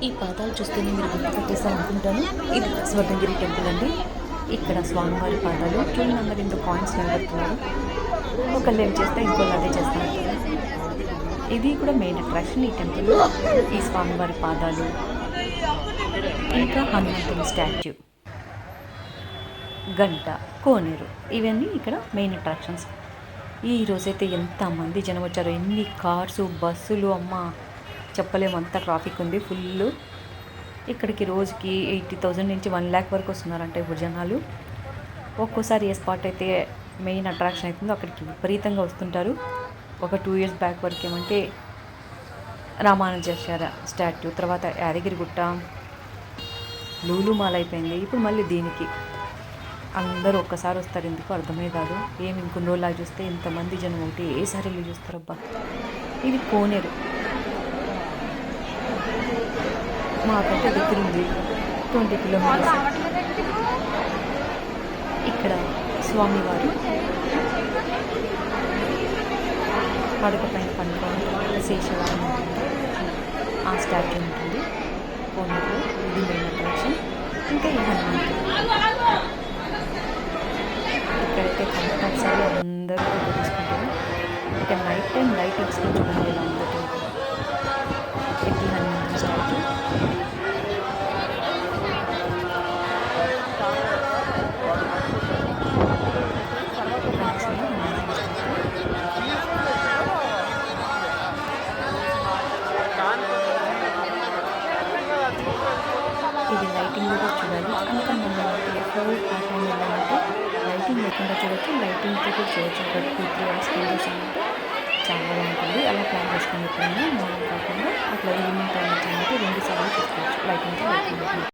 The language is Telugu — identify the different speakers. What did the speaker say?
Speaker 1: ఈ పాదాలు చూస్తేనే మీరు గుర్తుపట్టేసారు అనుకుంటాను. ఇది స్వర్ణగిరి టెంపుల్ అండి. ఇక్కడ స్వామివారి పాదాలు క్యూ నెంబర్ ఇంటూ కాయిన్స్ నిలబెడుతున్నారు. ఒకళ్ళు ఏం చేస్తే ఇంకోళ్ళు అదే చేస్తారు. ఇది కూడా మెయిన్ అట్రాక్షన్ ఈ టెంపుల్. ఈ స్వామివారి పాదాలు, ఇంకా హనుమంతుని స్టాచ్యూ, గంట, కోనేరు, ఇవన్నీ ఇక్కడ మెయిన్ అట్రాక్షన్స్. ఈ రోజైతే ఎంతమంది జనం వచ్చారో, ఎన్ని కార్సు, బస్సులు, అమ్మ చెప్పలేము, అంత ట్రాఫిక్ ఉంది ఫుల్. ఇక్కడికి రోజుకి 80,000 నుంచి 1,00,000 వరకు వస్తున్నారంట ఇప్పుడు జనాలు. ఒక్కోసారి ఏ స్పాట్ అయితే మెయిన్ అట్రాక్షన్ అవుతుందో అక్కడికి విపరీతంగా వస్తుంటారు. ఒక 2 years బ్యాక్ వరకు ఏమంటే రామానుజాచార్య స్టాట్యూ, తర్వాత యాదగిరిగుట్ట, లూలు మాల్ అయిపోయింది. ఇప్పుడు మళ్ళీ దీనికి అందరూ ఒక్కసారి వస్తారు, ఎందుకు అర్థమే కాదు. ఏమి ఇంకొన్ని రోజులాగా చూస్తే ఇంతమంది జనం ఒకటి ఏసారి వెళ్ళి చూస్తారబ్బా. ఇది కోనేరు, మాకంటే దగ్గర ఉంది, 20 kilometers. ఇక్కడ స్వామివారు పడక పైన పండుకోవడం శేషవారం ఉంటుంది, ఆ స్టాట్యూ ఉంటుంది కోనేరులో. ఇది మెయిన్ అట్రాక్షన్. ఇంకా ఈ హనుమంతుడు ఇక్కడైతే కంపల్సరీ అందరూ ఫోటో తీసుకుంటారు. ఇక నైట్ టైం లైటింగ్స్ చూడండి ఎలా ఉందో టెంపుల్. ఇది హనుమంతుడి స్టాట్యూ. ఇది లైటింగ్ కూడా చూడాలి. ఇంకా మనం ఎప్పుడు ఆ టైం వెళ్ళాలంటే లైటింగ్ లేకుండా చూడొచ్చు, లైటింగ్తో కూడా చేయొచ్చు. ఒక 2-3 hours వీడియోస్ అంటే చాలా బాగుంటుంది. అలా ప్లాన్ చేసుకుని ఎప్పుడైనా మార్నింగ్ కాకుండా అట్లా ఈవినింగ్ టైం వచ్చిందంటే 2 సార్లు చూసుకోవచ్చు లైటింగ్తో.